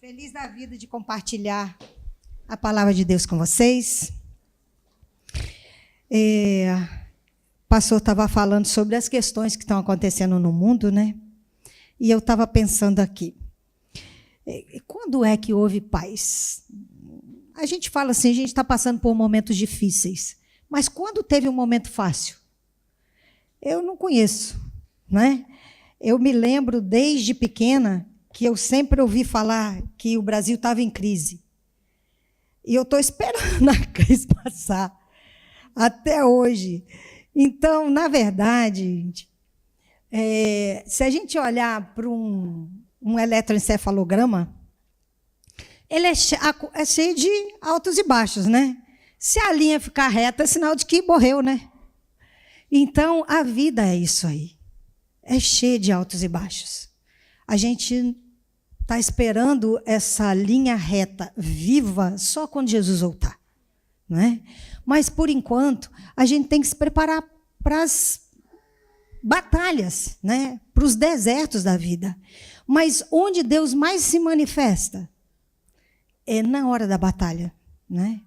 Feliz da vida de compartilhar a palavra de Deus com vocês. O pastor estava falando sobre as questões que estão acontecendo no mundo, né? E eu estava pensando aqui, quando é que houve paz? A gente fala assim, a gente está passando por momentos difíceis, mas quando teve um momento fácil? Eu não conheço, né? Eu me lembro desde pequena que eu sempre ouvi falar que o Brasil estava em crise. E eu estou esperando a crise passar, até hoje. Então, na verdade, se a gente olhar para um eletroencefalograma, ele é cheio de altos e baixos, né? Se a linha ficar reta, é sinal de que morreu, né? Então, a vida é isso aí. É cheia de altos e baixos. A gente está esperando essa linha reta viva só quando Jesus voltar, não é? Mas, por enquanto, a gente tem que se preparar para as batalhas, né? Para os desertos da vida. Mas onde Deus mais se manifesta é na hora da batalha, né?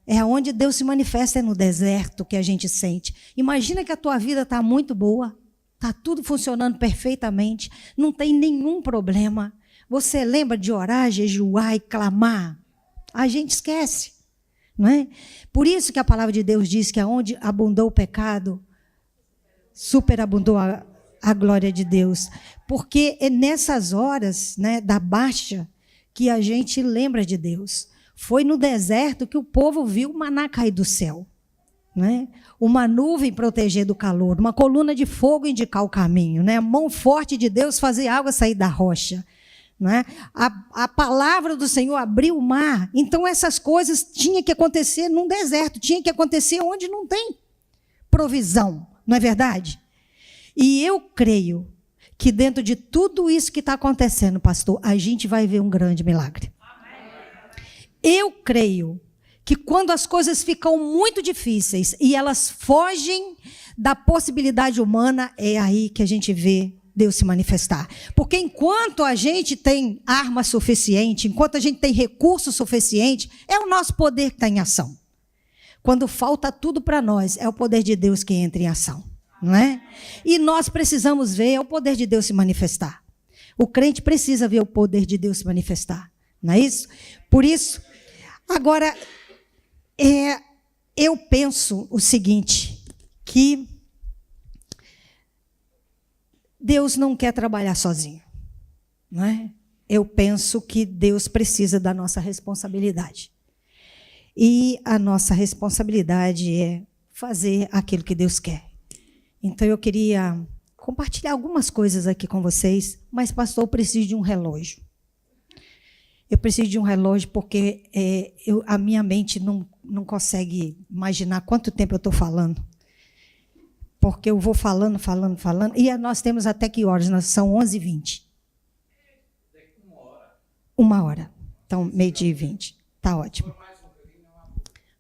É onde Deus se manifesta, é no deserto que a gente sente. Imagina que a tua vida está muito boa, está tudo funcionando perfeitamente, não tem nenhum problema. Você lembra de orar, jejuar e clamar? A gente esquece, não é? Por isso que a palavra de Deus diz que aonde abundou o pecado, superabundou a glória de Deus. Porque é nessas horas, né, da baixa que a gente lembra de Deus. Foi no deserto que o povo viu o maná cair do céu, né? Uma nuvem proteger do calor, uma coluna de fogo indicar o caminho, né? A mão forte de Deus fazer água sair da rocha. Né? A palavra do Senhor abriu o mar. Então, essas coisas tinham que acontecer num deserto, tinha que acontecer onde não tem provisão, não é verdade? E eu creio que dentro de tudo isso que está acontecendo, pastor, a gente vai ver um grande milagre. Eu creio que quando as coisas ficam muito difíceis e elas fogem da possibilidade humana, é aí que a gente vê Deus se manifestar. Porque enquanto a gente tem arma suficiente, enquanto a gente tem recurso suficiente, é o nosso poder que está em ação. Quando falta tudo para nós, é o poder de Deus que entra em ação, não é? E nós precisamos ver o poder de Deus se manifestar. O crente precisa ver o poder de Deus se manifestar, não é isso? Por isso, agora, eu penso o seguinte, que Deus não quer trabalhar sozinho, não é? Eu penso que Deus precisa da nossa responsabilidade. E a nossa responsabilidade é fazer aquilo que Deus quer. Então, eu queria compartilhar algumas coisas aqui com vocês, mas, pastor, eu preciso de um relógio. Eu preciso de um relógio porque a minha mente não consegue imaginar quanto tempo eu estou falando. Porque eu vou falando, e nós temos até que horas? São 11h20. 1h. Então, 12h20. Está ótimo.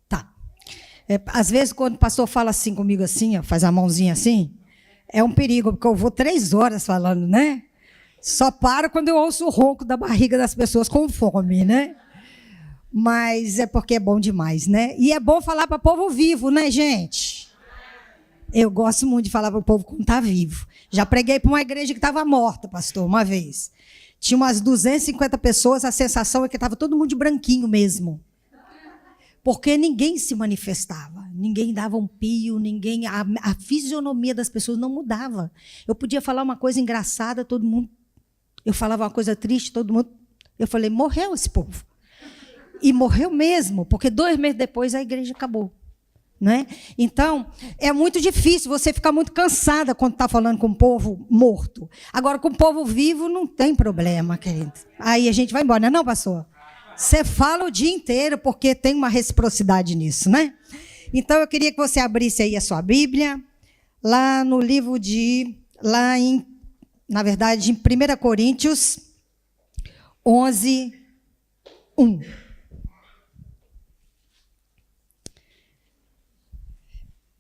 Tá. Às vezes, quando o pastor fala assim comigo, assim, ó, faz a mãozinha assim, é um perigo, porque eu vou 3 horas falando, né? Só paro quando eu ouço o ronco da barriga das pessoas com fome, né? Mas é porque é bom demais, né? E é bom falar para o povo vivo, né, gente? Eu gosto muito de falar para o povo quando está vivo. Já preguei para uma igreja que estava morta, pastor, uma vez. Tinha umas 250 pessoas, a sensação é que estava todo mundo de branquinho mesmo. Porque ninguém se manifestava, ninguém dava um pio, a fisionomia das pessoas não mudava. Eu podia falar uma coisa engraçada, todo mundo... Eu falava uma coisa triste, todo mundo... Eu falei, morreu esse povo. E morreu mesmo, porque 2 meses depois a igreja acabou. Né? Então, é muito difícil, você ficar muito cansada quando está falando com o povo morto. Agora, com o povo vivo, não tem problema, querido. Aí a gente vai embora, não, pastor? Você fala o dia inteiro, porque tem uma reciprocidade nisso, né? Então, eu queria que você abrisse aí a sua Bíblia, lá no livro na verdade, em 1 Coríntios 11, 1.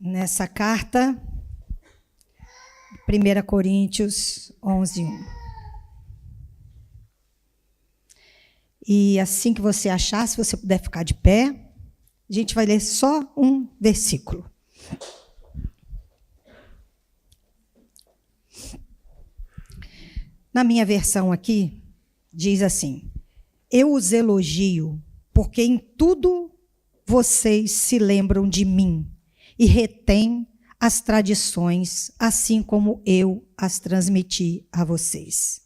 Nessa carta, 1 Coríntios 11, 1. E assim que você achar, se você puder ficar de pé, a gente vai ler só um versículo. Na minha versão aqui, diz assim: eu os elogio, porque em tudo vocês se lembram de mim e retêm as tradições, assim como eu as transmiti a vocês.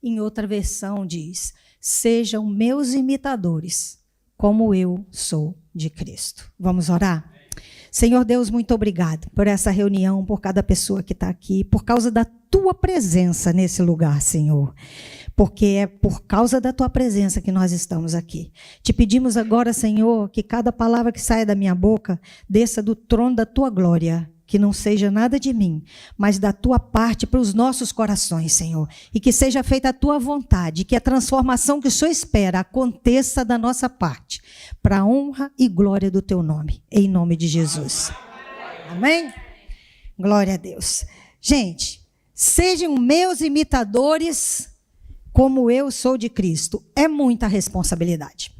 Em outra versão diz: sejam meus imitadores, como eu sou de Cristo. Vamos orar? Senhor Deus, muito obrigado por essa reunião, por cada pessoa que está aqui, por causa da tua presença nesse lugar, Senhor. Porque é por causa da tua presença que nós estamos aqui. Te pedimos agora, Senhor, que cada palavra que saia da minha boca desça do trono da tua glória, que não seja nada de mim, mas da tua parte para os nossos corações, Senhor. E que seja feita a tua vontade, que a transformação que o Senhor espera aconteça da nossa parte, para a honra e glória do teu nome, em nome de Jesus. Amém? Glória a Deus. Gente, sejam meus imitadores, como eu sou de Cristo. É muita responsabilidade,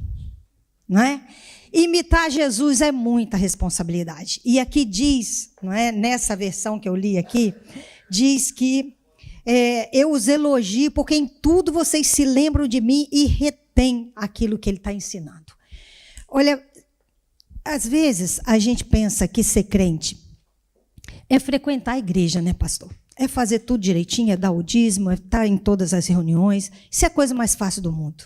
não é? Imitar Jesus é muita responsabilidade. E aqui diz, não é, nessa versão que eu li aqui, diz que eu os elogio porque em tudo vocês se lembram de mim e retêm aquilo que ele está ensinando. Olha, às vezes a gente pensa que ser crente é frequentar a igreja, né, pastor? É fazer tudo direitinho, é dar o dízimo, é estar em todas as reuniões. Isso é a coisa mais fácil do mundo.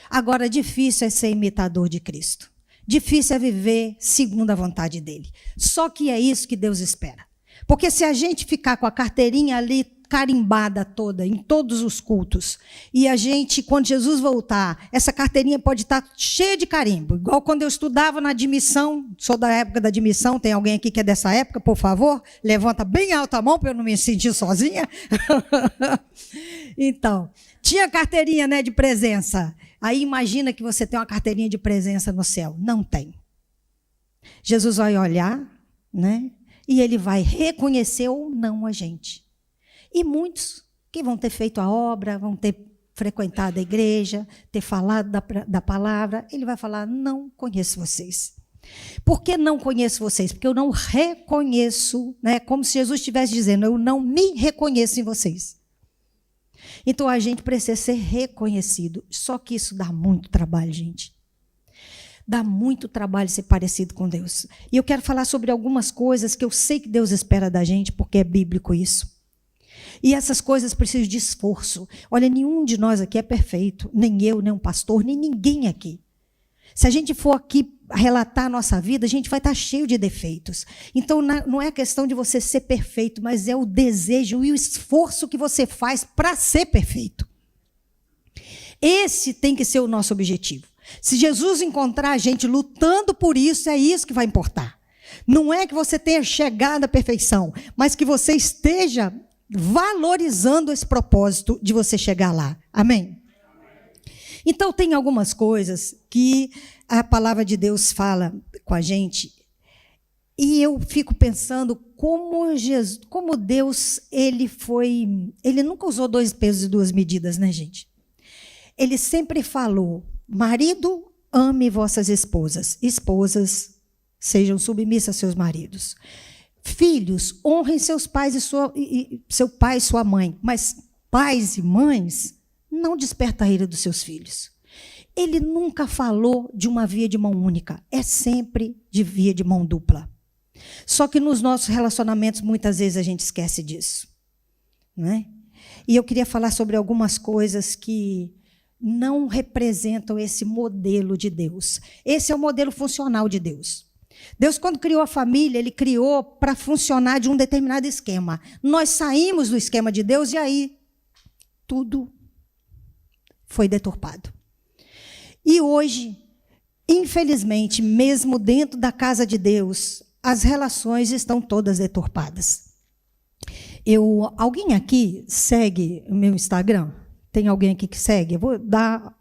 Agora, difícil é ser imitador de Cristo. Difícil é viver segundo a vontade dele. Só que é isso que Deus espera. Porque se a gente ficar com a carteirinha ali carimbada toda, em todos os cultos, e a gente, quando Jesus voltar, essa carteirinha pode estar cheia de carimbo. Igual quando eu estudava na admissão, sou da época da admissão, tem alguém aqui que é dessa época, por favor? Levanta bem alta a mão para eu não me sentir sozinha. Então, tinha carteirinha, né, de presença. Aí imagina que você tem uma carteirinha de presença no céu. Não tem. Jesus vai olhar, né? E ele vai reconhecer ou não a gente. E muitos que vão ter feito a obra, vão ter frequentado a igreja, ter falado da palavra, ele vai falar: não conheço vocês. Por que não conheço vocês? Porque eu não reconheço, né? Como se Jesus estivesse dizendo: eu não me reconheço em vocês. Então a gente precisa ser reconhecido. Só que isso dá muito trabalho, gente. Dá muito trabalho ser parecido com Deus. E eu quero falar sobre algumas coisas que eu sei que Deus espera da gente, porque é bíblico isso. E essas coisas precisam de esforço. Olha, nenhum de nós aqui é perfeito. Nem eu, nem um pastor, nem ninguém aqui. Se a gente for aqui relatar a nossa vida, a gente vai estar cheio de defeitos. Então, não é a questão de você ser perfeito, mas é o desejo e o esforço que você faz para ser perfeito. Esse tem que ser o nosso objetivo. Se Jesus encontrar a gente lutando por isso, é isso que vai importar. Não é que você tenha chegado à perfeição, mas que você esteja valorizando esse propósito de você chegar lá. Amém? Então, tem algumas coisas que a palavra de Deus fala com a gente, e eu fico pensando como Deus, ele nunca usou 2 pesos e 2 medidas, né, gente? Ele sempre falou: marido, ame vossas esposas. Esposas, sejam submissas a seus maridos. Filhos, honrem seus pais seu pai e sua mãe. Mas pais e mães, não desperta a ira dos seus filhos. Ele nunca falou de uma via de mão única. É sempre de via de mão dupla. Só que nos nossos relacionamentos, muitas vezes a gente esquece disso. Não é? E eu queria falar sobre algumas coisas que não representam esse modelo de Deus. Esse é o modelo funcional de Deus. Deus, quando criou a família, ele criou para funcionar de um determinado esquema. Nós saímos do esquema de Deus e aí tudo foi deturpado. E hoje, infelizmente, mesmo dentro da casa de Deus, as relações estão todas deturpadas. Alguém aqui segue o meu Instagram? Tem alguém aqui que segue? Eu vou dar...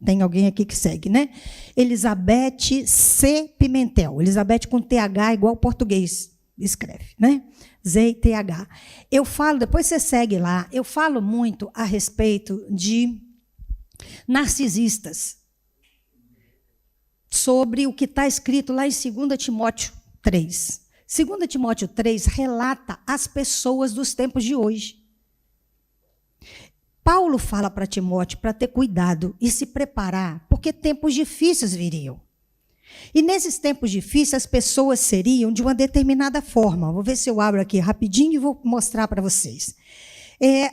Tem alguém aqui que segue, né? Elizabeth C. Pimentel. Elizabeth com TH igual português escreve, né? Z e TH. Eu falo, depois você segue lá, eu falo muito a respeito de narcisistas, sobre o que está escrito lá em 2 Timóteo 3. 2 Timóteo 3 relata as pessoas dos tempos de hoje. Paulo fala para Timóteo para ter cuidado e se preparar, porque tempos difíceis viriam. E nesses tempos difíceis, as pessoas seriam de uma determinada forma. Vou ver se eu abro aqui rapidinho e vou mostrar para vocês.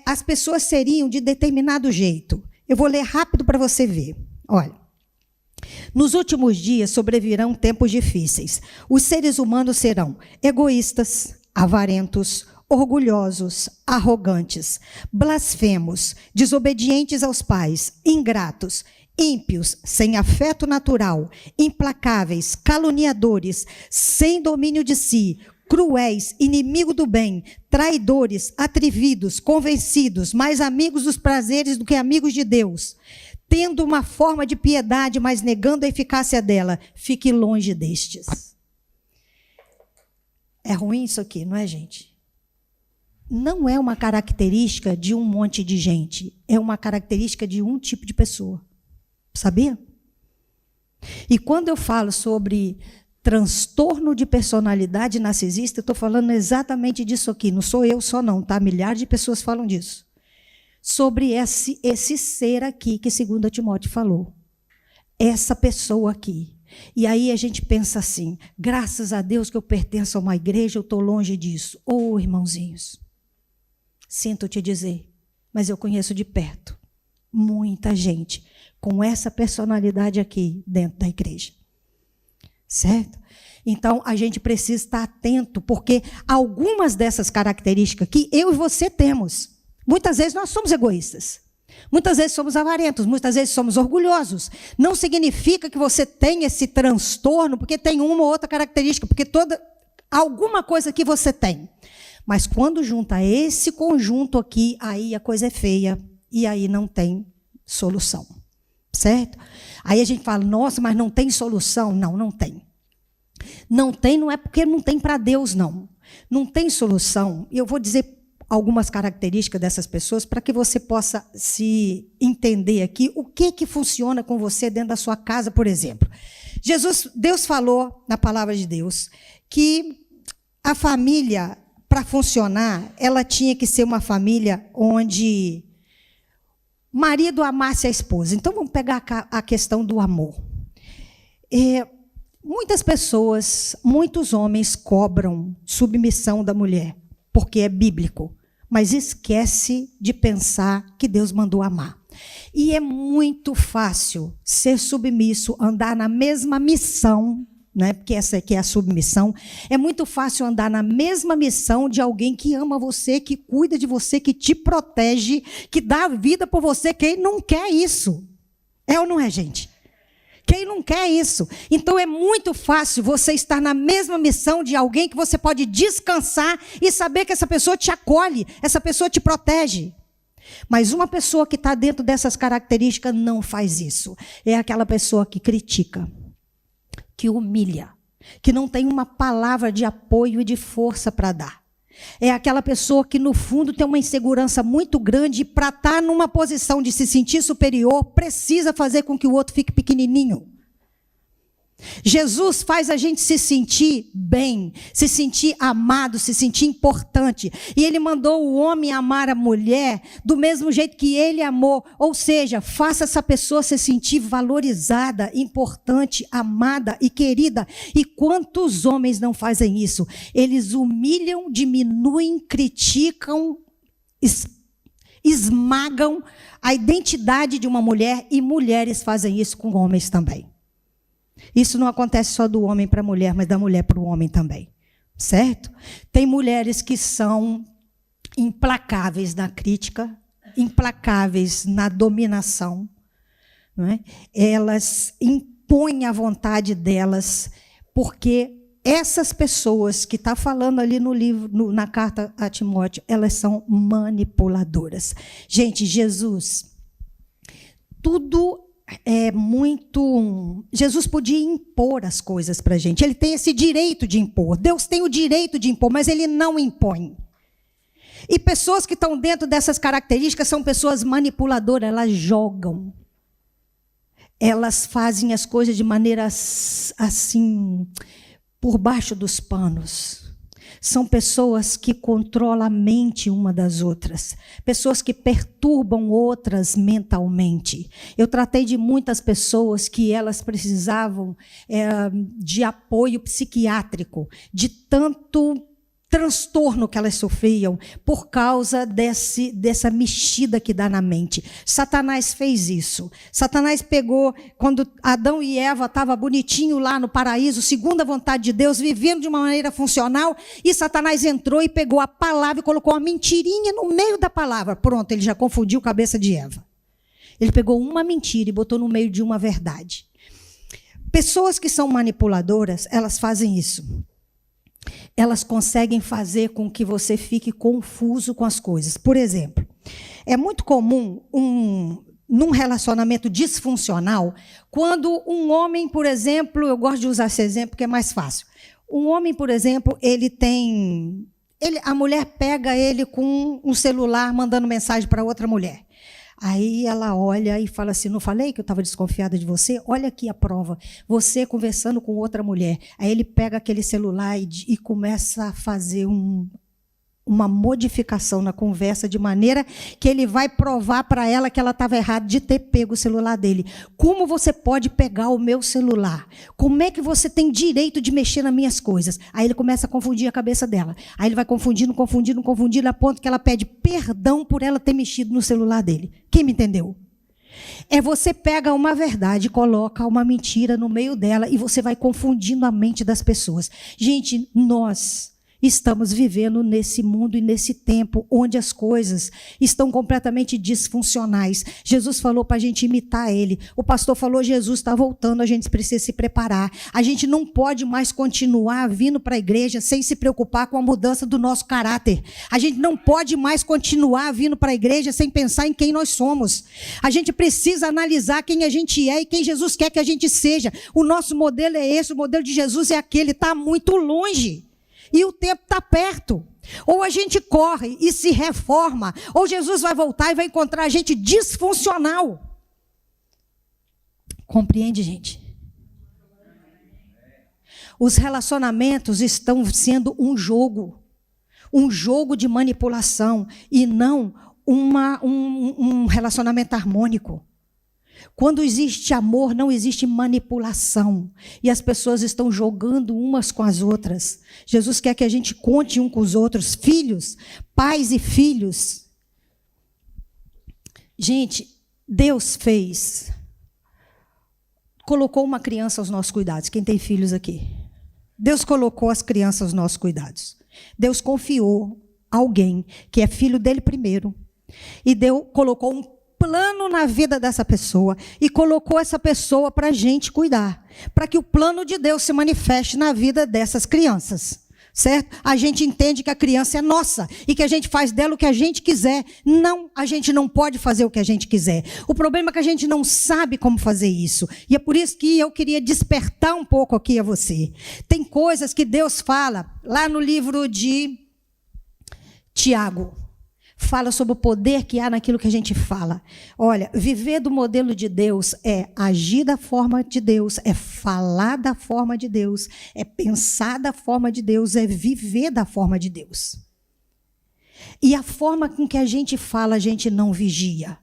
As pessoas seriam de determinado jeito. Eu vou ler rápido para você ver. Olha. Nos últimos dias sobrevirão tempos difíceis. Os seres humanos serão egoístas, avarentos, orgulhosos, arrogantes, blasfemos, desobedientes aos pais, ingratos, ímpios, sem afeto natural, implacáveis, caluniadores, sem domínio de si, cruéis, inimigo do bem, traidores, atrevidos, convencidos, mais amigos dos prazeres do que amigos de Deus, tendo uma forma de piedade, mas negando a eficácia dela. Fique longe destes. É ruim isso aqui, não é, gente? Não é uma característica de um monte de gente. É uma característica de um tipo de pessoa. Sabia? E quando eu falo sobre transtorno de personalidade narcisista, eu estou falando exatamente disso aqui. Não sou eu só não, tá? Milhares de pessoas falam disso. Sobre esse ser aqui que 2 Timóteo falou. Essa pessoa aqui. E aí a gente pensa assim, graças a Deus que eu pertenço a uma igreja, eu estou longe disso. Oh, irmãozinhos, sinto te dizer, mas eu conheço de perto muita gente com essa personalidade aqui dentro da igreja. Certo? Então, a gente precisa estar atento, porque algumas dessas características aqui, eu e você temos. Muitas vezes nós somos egoístas. Muitas vezes somos avarentos, muitas vezes somos orgulhosos. Não significa que você tem esse transtorno, porque tem uma ou outra característica, porque alguma coisa que você tem. Mas quando junta esse conjunto aqui, aí a coisa é feia e aí não tem solução. Certo? Aí a gente fala, nossa, mas não tem solução? Não, não tem. Não tem, não é porque não tem para Deus, não. Não tem solução. E eu vou dizer algumas características dessas pessoas para que você possa se entender aqui o que funciona com você dentro da sua casa, por exemplo. Deus falou na palavra de Deus que a família, para funcionar, ela tinha que ser uma família onde o marido amasse a esposa. Então, vamos pegar a questão do amor. Muitas pessoas, muitos homens cobram submissão da mulher, porque é bíblico, mas esquece de pensar que Deus mandou amar. E é muito fácil ser submisso, andar na mesma missão, né? Porque essa aqui é a submissão. É muito fácil andar na mesma missão de alguém que ama você, que cuida de você, que te protege, que dá a vida por você. Quem não quer isso? É ou não é, gente? Quem não quer isso? Então é muito fácil você estar na mesma missão de alguém que você pode descansar e saber que essa pessoa te acolhe, essa pessoa te protege. Mas uma pessoa que está dentro dessas características não faz isso. É aquela pessoa que critica, que humilha, que não tem uma palavra de apoio e de força para dar. É aquela pessoa que, no fundo, tem uma insegurança muito grande e, para estar numa posição de se sentir superior, precisa fazer com que o outro fique pequenininho. Jesus faz a gente se sentir bem, se sentir amado, se sentir importante. E ele mandou o homem amar a mulher do mesmo jeito que ele amou. Ou seja, faça essa pessoa se sentir valorizada, importante, amada e querida. E quantos homens não fazem isso? Eles humilham, diminuem, criticam, esmagam a identidade de uma mulher, e mulheres fazem isso com homens também. Isso não acontece só do homem para a mulher, mas da mulher para o homem também, certo? Tem mulheres que são implacáveis na crítica, implacáveis na dominação, não é? Elas impõem a vontade delas, porque essas pessoas que está falando ali no livro, na carta a Timóteo, elas são manipuladoras. Gente, Jesus, tudo é muito... Jesus podia impor as coisas para a gente. Ele tem esse direito de impor. Deus tem o direito de impor, mas ele não impõe. E pessoas que estão dentro dessas características são pessoas manipuladoras. Elas jogam. elas fazem as coisas de maneira assim, por baixo dos panos. São pessoas que controlam a mente uma das outras. Pessoas que perturbam outras mentalmente. Eu tratei de muitas pessoas que elas precisavam de apoio psiquiátrico, de tanto transtorno que elas sofriam por causa dessa mexida que dá na mente. Satanás fez isso. Satanás pegou, quando Adão e Eva estavam bonitinho lá no paraíso, segundo a vontade de Deus, vivendo de uma maneira funcional, e Satanás entrou e pegou a palavra e colocou uma mentirinha no meio da palavra. Pronto, ele já confundiu a cabeça de Eva. Ele pegou uma mentira e botou no meio de uma verdade. Pessoas que são manipuladoras, elas fazem isso. Elas conseguem fazer com que você fique confuso com as coisas. Por exemplo, é muito comum num relacionamento disfuncional, quando um homem, por exemplo, eu gosto de usar esse exemplo porque é mais fácil. Um homem, por exemplo, a mulher pega ele com um celular mandando mensagem para outra mulher. Aí ela olha e fala assim, não falei que eu estava desconfiada de você? Olha aqui a prova, você conversando com outra mulher. Aí ele pega aquele celular e começa a fazer uma modificação na conversa, de maneira que ele vai provar para ela que ela estava errada de ter pego o celular dele. Como você pode pegar o meu celular? Como é que você tem direito de mexer nas minhas coisas? Aí ele começa a confundir a cabeça dela. Aí ele vai confundindo, a ponto que ela pede perdão por ela ter mexido no celular dele. Quem me entendeu? Você pega uma verdade, coloca uma mentira no meio dela e você vai confundindo a mente das pessoas. Gente, nós estamos vivendo nesse mundo e nesse tempo onde as coisas estão completamente disfuncionais. Jesus falou para a gente imitar ele. O pastor falou, Jesus está voltando, a gente precisa se preparar. A gente não pode mais continuar vindo para a igreja sem se preocupar com a mudança do nosso caráter. A gente não pode mais continuar vindo para a igreja sem pensar em quem nós somos. A gente precisa analisar quem a gente é e quem Jesus quer que a gente seja. O nosso modelo é esse, o modelo de Jesus é aquele, está muito longe. E o tempo está perto. Ou a gente corre e se reforma, ou Jesus vai voltar e vai encontrar a gente disfuncional. Compreende, gente? Os relacionamentos estão sendo um jogo de manipulação, e não um relacionamento harmônico. Quando existe amor, não existe manipulação. E as pessoas estão jogando umas com as outras. Jesus quer que a gente conte um com os outros. Filhos, pais e filhos. Gente, Deus colocou uma criança aos nossos cuidados. Quem tem filhos aqui? Deus colocou as crianças aos nossos cuidados. Deus confiou alguém que é filho dele primeiro. E Deus colocou um plano na vida dessa pessoa e colocou essa pessoa para a gente cuidar, para que o plano de Deus se manifeste na vida dessas crianças, certo? A gente entende que a criança é nossa e que a gente faz dela o que a gente quiser. Não, a gente não pode fazer o que a gente quiser. O problema é que a gente não sabe como fazer isso, e é por isso que eu queria despertar um pouco aqui a você. Tem coisas que Deus fala lá no livro de Tiago. Fala sobre o poder que há naquilo que a gente fala. Olha, viver do modelo de Deus é agir da forma de Deus, é falar da forma de Deus, é pensar da forma de Deus, é viver da forma de Deus. E a forma com que a gente fala, a gente não vigia.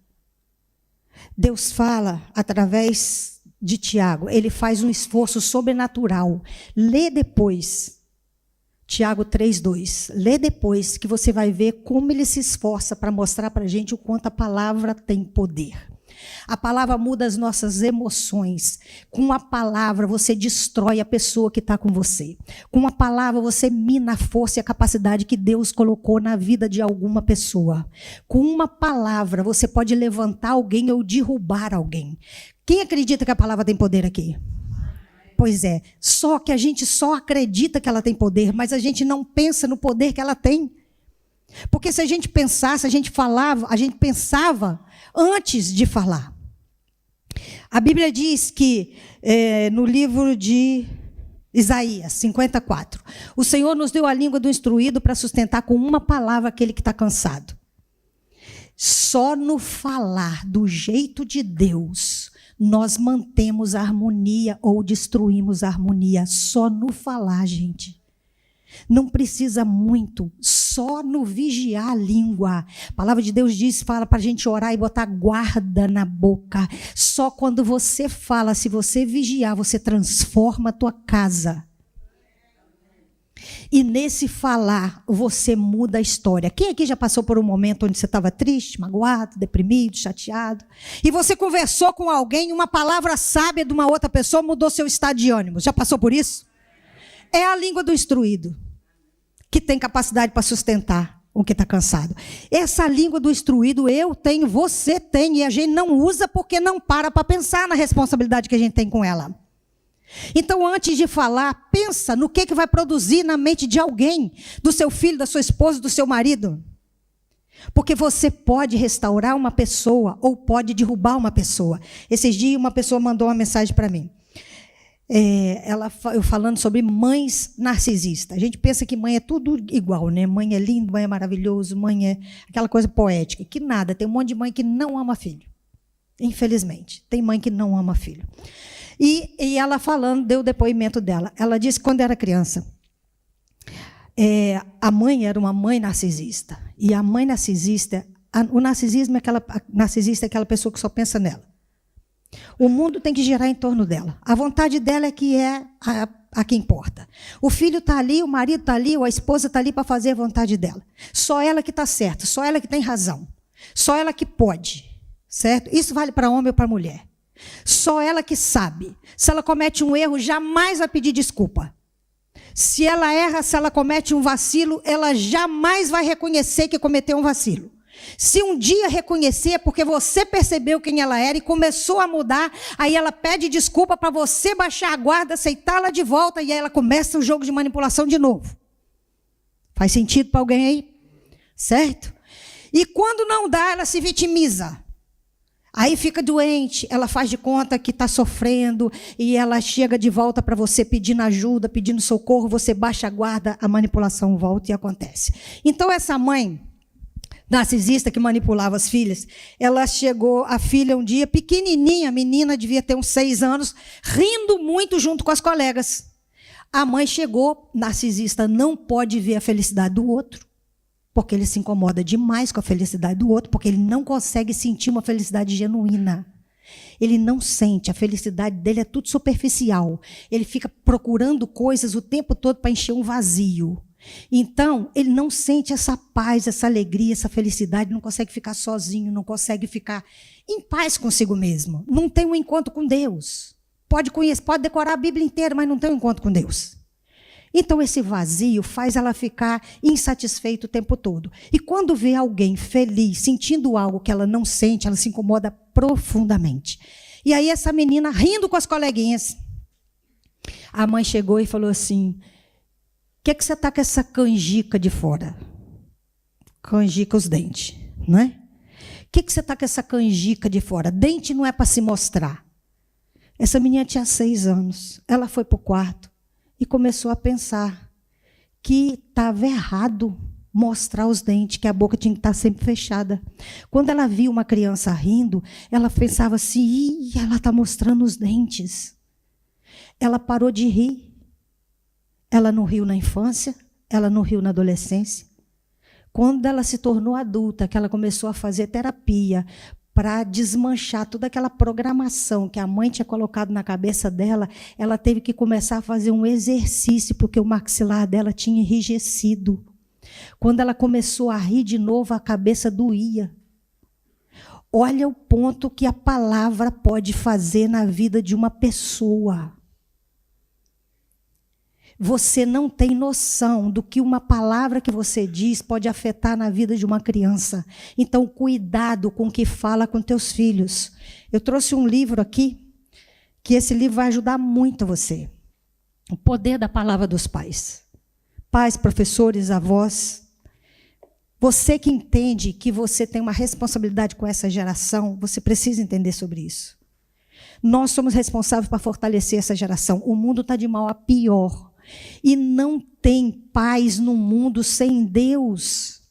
Deus fala através de Tiago, ele faz um esforço sobrenatural. Lê depois. Tiago 3:2. Lê depois que você vai ver como ele se esforça para mostrar para a gente o quanto a palavra tem poder. A palavra muda as nossas emoções. Com a palavra você destrói a pessoa que está com você. Com a palavra você mina a força e a capacidade que Deus colocou na vida de alguma pessoa. Com uma palavra você pode levantar alguém ou derrubar alguém. Quem acredita que a palavra tem poder aqui? Pois é, só que a gente só acredita que ela tem poder, mas a gente não pensa no poder que ela tem. Porque se a gente pensasse, a gente pensava antes de falar. A Bíblia diz que, no livro de Isaías 54, o Senhor nos deu a língua do instruído para sustentar com uma palavra aquele que está cansado. Só no falar do jeito de Deus, nós mantemos a harmonia ou destruímos a harmonia só no falar, gente. Não precisa muito, só no vigiar a língua. A palavra de Deus diz, fala para a gente orar e botar guarda na boca. Só quando você fala, se você vigiar, você transforma a tua casa. E nesse falar, você muda a história. Quem aqui já passou por um momento onde você estava triste, magoado, deprimido, chateado? E você conversou com alguém, uma palavra sábia de uma outra pessoa mudou seu estado de ânimo. Já passou por isso? É a língua do instruído, que tem capacidade para sustentar o que está cansado. Essa língua do instruído eu tenho, você tem, e a gente não usa porque não para pensar na responsabilidade que a gente tem com ela. Então, antes de falar, pensa no que vai produzir na mente de alguém, do seu filho, da sua esposa, do seu marido. Porque você pode restaurar uma pessoa ou pode derrubar uma pessoa. Esses dias uma pessoa mandou uma mensagem para mim. Eu falando sobre mães narcisistas. A gente pensa que mãe é tudo igual, né? Mãe é lindo, mãe é maravilhoso, mãe é aquela coisa poética. Que nada, tem um monte de mãe que não ama filho. Infelizmente, tem mãe que não ama filho. E ela falando, deu o depoimento dela. Ela disse que quando era criança, a mãe era uma mãe narcisista. E a mãe narcisista, o narcisismo narcisista é aquela pessoa que só pensa nela. O mundo tem que girar em torno dela. A vontade dela é que é a que importa. O filho está ali, o marido está ali, ou a esposa está ali para fazer a vontade dela. Só ela que está certa, só ela que tem razão. Só ela que pode, certo? Isso vale para homem ou para mulher. Só ela que sabe. Se ela comete um erro, jamais vai pedir desculpa. Se ela erra, se ela comete um vacilo, ela jamais vai reconhecer que cometeu um vacilo. Se um dia reconhecer, é porque você percebeu quem ela era e começou a mudar, aí ela pede desculpa para você baixar a guarda, aceitá-la de volta, e aí ela começa o jogo de manipulação de novo. Faz sentido para alguém aí? Certo? E quando não dá, ela se vitimiza. Aí fica doente, ela faz de conta que está sofrendo, e ela chega de volta para você pedindo ajuda, pedindo socorro, você baixa a guarda, a manipulação volta e acontece. Então essa mãe narcisista que manipulava as filhas, ela chegou, a filha um dia, pequenininha, a menina devia ter uns 6 anos, rindo muito junto com as colegas. A mãe chegou, narcisista não pode ver a felicidade do outro, porque ele se incomoda demais com a felicidade do outro, porque ele não consegue sentir uma felicidade genuína. Ele não sente, a felicidade dele é tudo superficial. Ele fica procurando coisas o tempo todo para encher um vazio. Então, ele não sente essa paz, essa alegria, essa felicidade, não consegue ficar sozinho, não consegue ficar em paz consigo mesmo. Não tem um encontro com Deus. Pode conhecer, pode decorar a Bíblia inteira, mas não tem um encontro com Deus. Então, esse vazio faz ela ficar insatisfeita o tempo todo. E quando vê alguém feliz, sentindo algo que ela não sente, ela se incomoda profundamente. E aí, essa menina, rindo com as coleguinhas, a mãe chegou e falou assim: o que você está com essa canjica de fora? Canjica os dentes, não é? O que você está com essa canjica de fora? Dente não é para se mostrar. Essa menina tinha 6 anos. Ela foi para o quarto e começou a pensar que estava errado mostrar os dentes, que a boca tinha que estar sempre fechada. Quando ela viu uma criança rindo, ela pensava assim: ela está mostrando os dentes. Ela parou de rir. Ela não riu na infância, ela não riu na adolescência. Quando ela se tornou adulta, que ela começou a fazer terapia para desmanchar toda aquela programação que a mãe tinha colocado na cabeça dela, ela teve que começar a fazer um exercício, porque o maxilar dela tinha enrijecido. Quando ela começou a rir de novo, a cabeça doía. Olha o ponto que a palavra pode fazer na vida de uma pessoa. Você não tem noção do que uma palavra que você diz pode afetar na vida de uma criança. Então, cuidado com o que fala com teus filhos. Eu trouxe um livro aqui, que esse livro vai ajudar muito você. O poder da palavra dos pais. Pais, professores, avós. Você que entende que você tem uma responsabilidade com essa geração, você precisa entender sobre isso. Nós somos responsáveis para fortalecer essa geração. O mundo está de mal a pior. E não tem paz no mundo sem Deus.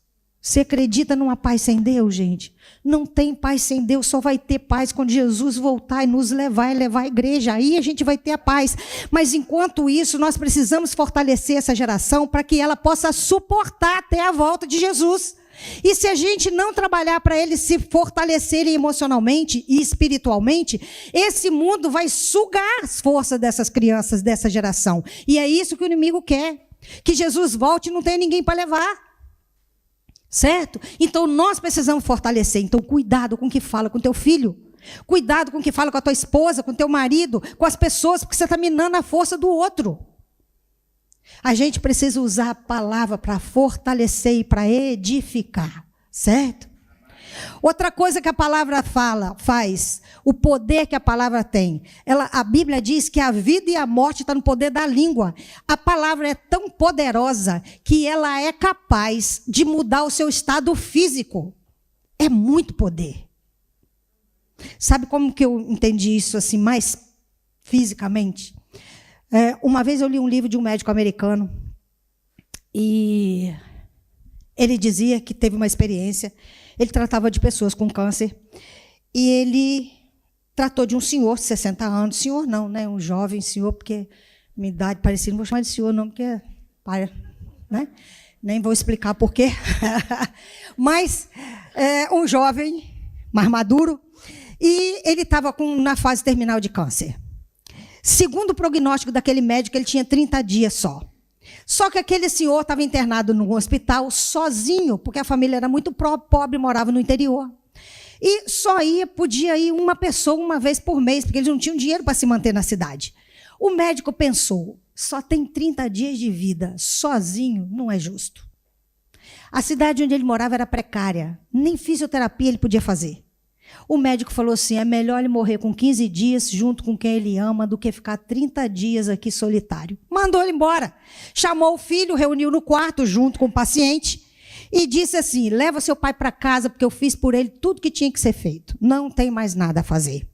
Você acredita numa paz sem Deus, gente? Não tem paz sem Deus, só vai ter paz quando Jesus voltar e nos levar e levar a igreja. Aí a gente vai ter a paz. Mas enquanto isso, nós precisamos fortalecer essa geração para que ela possa suportar até a volta de Jesus. E se a gente não trabalhar para eles se fortalecerem emocionalmente e espiritualmente, esse mundo vai sugar as forças dessas crianças, dessa geração. E é isso que o inimigo quer. Que Jesus volte e não tenha ninguém para levar. Certo? Então, nós precisamos fortalecer. Então, cuidado com o que fala com teu filho. Cuidado com o que fala com a tua esposa, com o teu marido, com as pessoas, porque você está minando a força do outro. A gente precisa usar a palavra para fortalecer e para edificar. Certo? Outra coisa que a palavra faz, o poder que a palavra tem. A Bíblia diz que a vida e a morte estão no poder da língua. A palavra é tão poderosa que ela é capaz de mudar o seu estado físico. É muito poder. Sabe como que eu entendi isso assim mais fisicamente? Uma vez eu li um livro de um médico americano e ele dizia que teve uma experiência. Ele tratava de pessoas com câncer. E ele tratou de um senhor de 60 anos. Senhor não, né? Um jovem senhor, porque minha idade parecia, não vou chamar de senhor não, porque né? Nem vou explicar por quê. Mas um jovem mais maduro. E ele estava na fase terminal de câncer. Segundo o prognóstico daquele médico, ele tinha 30 dias só. Só que aquele senhor estava internado num hospital sozinho, porque a família era muito pobre, morava no interior. E só podia ir uma pessoa uma vez por mês, porque eles não tinham dinheiro para se manter na cidade. O médico pensou, só tem 30 dias de vida, sozinho não é justo. A cidade onde ele morava era precária, nem fisioterapia ele podia fazer. O médico falou assim, é melhor ele morrer com 15 dias junto com quem ele ama do que ficar 30 dias aqui solitário. Mandou ele embora. Chamou o filho, reuniu no quarto junto com o paciente e disse assim, leva seu pai para casa porque eu fiz por ele tudo que tinha que ser feito. Não tem mais nada a fazer.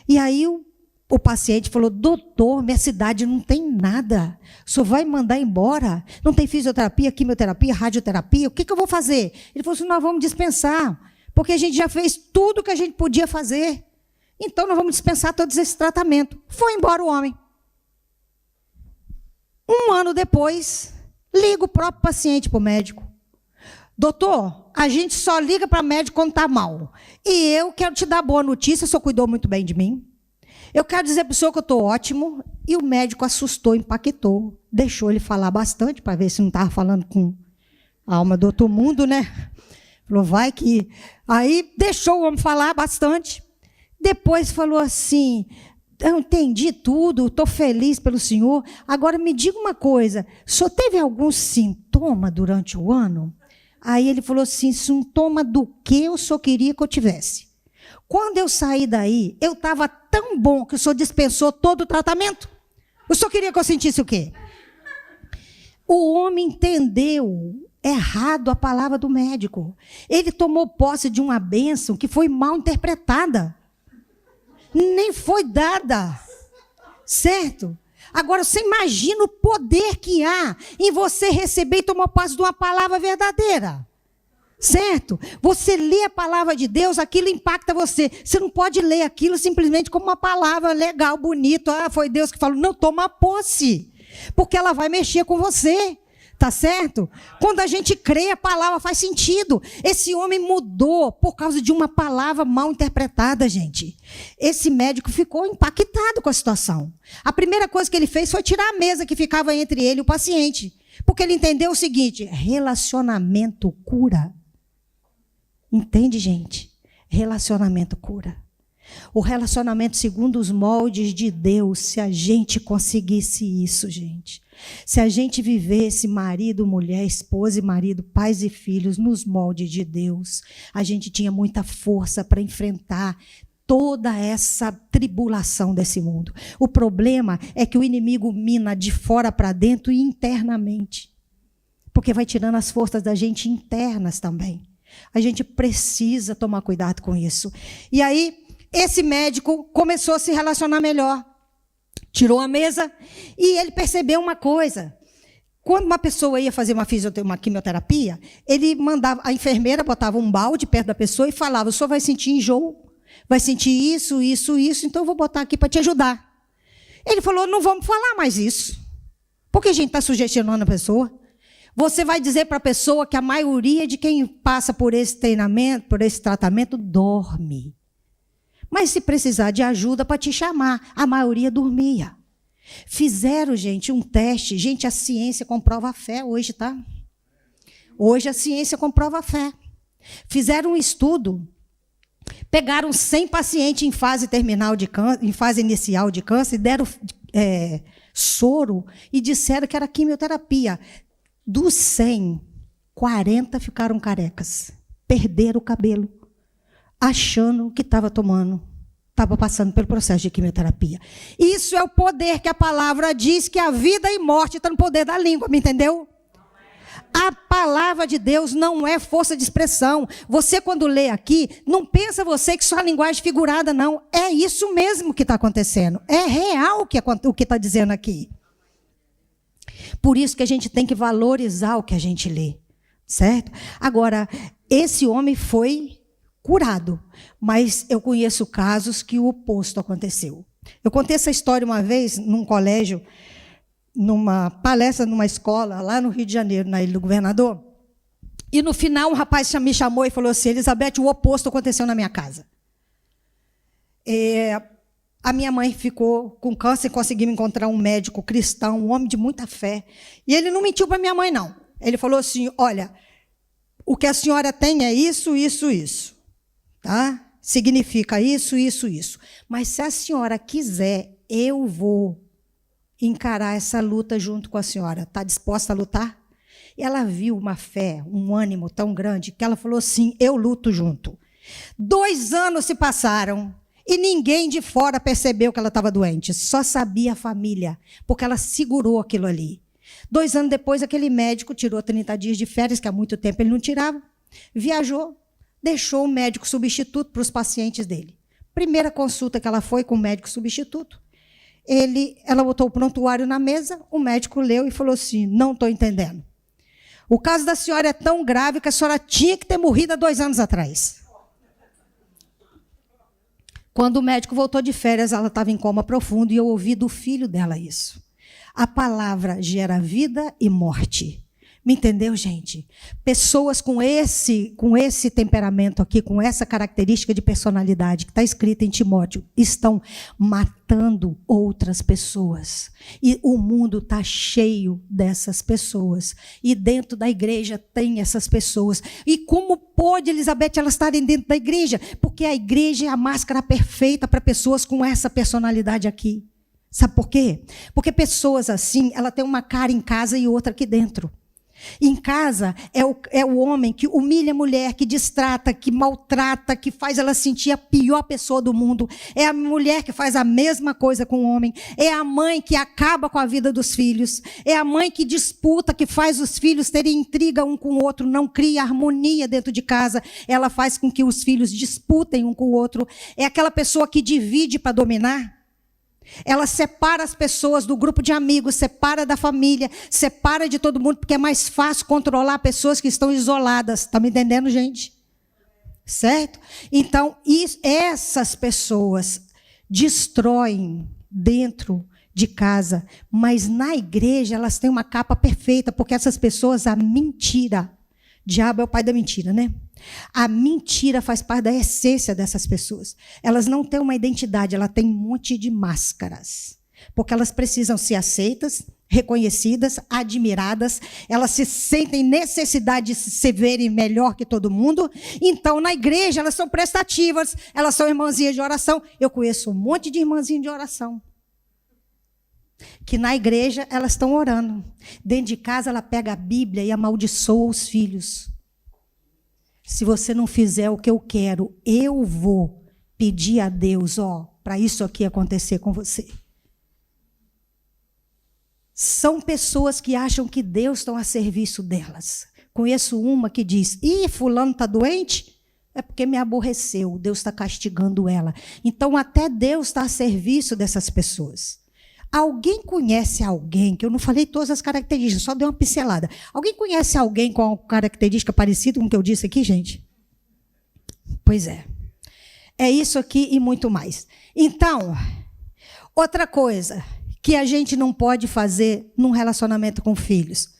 E aí o paciente falou, doutor, minha cidade não tem nada. O senhor vai me mandar embora? Não tem fisioterapia, quimioterapia, radioterapia? O que eu vou fazer? Ele falou assim, nós vamos dispensar. Porque a gente já fez tudo que a gente podia fazer. Então, nós vamos dispensar todos esse tratamento. Foi embora o homem. Um ano depois, liga o próprio paciente para o médico. Doutor, a gente só liga para médico quando está mal. E eu quero te dar boa notícia, o senhor cuidou muito bem de mim. Eu quero dizer para o senhor que eu estou ótimo. E o médico assustou, empaquetou. Deixou ele falar bastante, para ver se não estava falando com a alma do outro mundo, né? Falou, vai que... Aí deixou o homem falar bastante. Depois falou assim, eu entendi tudo, estou feliz pelo senhor. Agora me diga uma coisa, o senhor teve algum sintoma durante o ano? Aí ele falou assim, sintoma do que o senhor queria que eu tivesse? Quando eu saí daí, eu estava tão bom que o senhor dispensou todo o tratamento. O senhor queria que eu sentisse o quê? O homem entendeu errado a palavra do médico. Ele tomou posse de uma bênção que foi mal interpretada. Nem foi dada. Certo? Agora, você imagina o poder que há em você receber e tomar posse de uma palavra verdadeira. Certo? Você lê a palavra de Deus, aquilo impacta você. Você não pode ler aquilo simplesmente como uma palavra legal, bonita. Ah, foi Deus que falou. Não, toma posse. Porque ela vai mexer com você. Tá certo? Quando a gente crê, a palavra faz sentido. Esse homem mudou por causa de uma palavra mal interpretada, gente. Esse médico ficou impactado com a situação. A primeira coisa que ele fez foi tirar a mesa que ficava entre ele e o paciente. Porque ele entendeu o seguinte, relacionamento cura. Entende, gente? Relacionamento cura. O relacionamento segundo os moldes de Deus, se a gente conseguisse isso, gente. Se a gente vivesse marido, mulher, esposa e marido, pais e filhos nos moldes de Deus, a gente tinha muita força para enfrentar toda essa tribulação desse mundo. O problema é que o inimigo mina de fora para dentro e internamente. Porque vai tirando as forças da gente internas também. A gente precisa tomar cuidado com isso. E aí, esse médico começou a se relacionar melhor. Tirou a mesa e ele percebeu uma coisa. Quando uma pessoa ia fazer uma quimioterapia, ele mandava, a enfermeira botava um balde perto da pessoa e falava: o senhor vai sentir enjoo, vai sentir isso, isso, isso, então eu vou botar aqui para te ajudar. Ele falou: não vamos falar mais isso. Porque a gente está sugestionando a pessoa. Você vai dizer para a pessoa que a maioria de quem passa por esse treinamento, por esse tratamento, dorme. Mas se precisar de ajuda para te chamar, a maioria dormia. Fizeram, gente, um teste. Gente, a ciência comprova a fé hoje, tá? Hoje a ciência comprova a fé. Fizeram um estudo. Pegaram 100 pacientes em fase terminal de câncer, em fase inicial de câncer, deram soro e disseram que era quimioterapia. Dos 100, 40 ficaram carecas. Perderam o cabelo, achando que estava passando pelo processo de quimioterapia. Isso é o poder que a palavra diz, que a vida e morte está no poder da língua, me entendeu? A palavra de Deus não é força de expressão. Você, quando lê aqui, não pensa você que só a linguagem figurada, não. É isso mesmo que está acontecendo. É real o que está dizendo aqui. Por isso que a gente tem que valorizar o que a gente lê, certo? Agora, esse homem foi curado, mas eu conheço casos que o oposto aconteceu. Eu contei essa história uma vez num colégio, numa palestra numa escola, lá no Rio de Janeiro, na Ilha do Governador, e no final um rapaz me chamou e falou assim: Elizabeth, o oposto aconteceu na minha casa. A minha mãe ficou com câncer e conseguimos encontrar um médico cristão, um homem de muita fé. E ele não mentiu para minha mãe, não. Ele falou assim: olha, o que a senhora tem é isso, isso, isso. Tá? Significa isso, isso, isso. Mas se a senhora quiser, eu vou encarar essa luta junto com a senhora. Está disposta a lutar? E ela viu uma fé, um ânimo tão grande, que ela falou assim: eu luto junto. 2 anos se passaram. E ninguém de fora percebeu que ela estava doente. Só sabia a família, porque ela segurou aquilo ali. 2 anos depois, aquele médico tirou 30 dias de férias, que há muito tempo ele não tirava. Viajou, deixou o médico substituto para os pacientes dele. Primeira consulta que ela foi com o médico substituto, ela botou o prontuário na mesa, o médico leu e falou assim: não estou entendendo. O caso da senhora é tão grave que a senhora tinha que ter morrido há 2 anos atrás. Quando o médico voltou de férias, ela estava em coma profundo e eu ouvi do filho dela isso. A palavra gera vida e morte. Me entendeu, gente? Pessoas com esse temperamento aqui, com essa característica de personalidade que está escrita em Timóteo, estão matando outras pessoas. E o mundo está cheio dessas pessoas. E dentro da igreja tem essas pessoas. E como pode, Elizabeth, elas estarem dentro da igreja? Porque a igreja é a máscara perfeita para pessoas com essa personalidade aqui. Sabe por quê? Porque pessoas assim, ela tem uma cara em casa e outra aqui dentro. Em casa é o homem que humilha a mulher, que distrata, que maltrata, que faz ela sentir a pior pessoa do mundo. É a mulher que faz a mesma coisa com o homem. É a mãe que acaba com a vida dos filhos. É a mãe que disputa, que faz os filhos terem intriga um com o outro, não cria harmonia dentro de casa. Ela faz com que os filhos disputem um com o outro. É aquela pessoa que divide para dominar. Ela separa as pessoas do grupo de amigos, separa da família, separa de todo mundo, porque é mais fácil controlar pessoas que estão isoladas. Está me entendendo, gente? Certo? Então, essas pessoas destroem dentro de casa, mas na igreja elas têm uma capa perfeita, porque essas pessoas, a mentira, diabo é o pai da mentira, né? A mentira faz parte da essência dessas pessoas. Elas não têm uma identidade, ela tem um monte de máscaras. Porque elas precisam ser aceitas, reconhecidas, admiradas. Elas se sentem necessidade de se verem melhor que todo mundo. Então, na igreja, elas são prestativas, elas são irmãzinhas de oração. Eu conheço um monte de irmãzinhas de oração. Que na igreja, elas estão orando. Dentro de casa, ela pega a Bíblia e amaldiçoa os filhos. Se você não fizer o que eu quero, eu vou pedir a Deus, para isso aqui acontecer com você. São pessoas que acham que Deus está a serviço delas. Conheço uma que diz: fulano está doente? É porque me aborreceu, Deus está castigando ela. Então até Deus está a serviço dessas pessoas. Alguém conhece alguém, que eu não falei todas as características, só dei uma pincelada. Alguém conhece alguém com uma característica parecida com o que eu disse aqui, gente? Pois é. É isso aqui e muito mais. Então, outra coisa que a gente não pode fazer num relacionamento com filhos.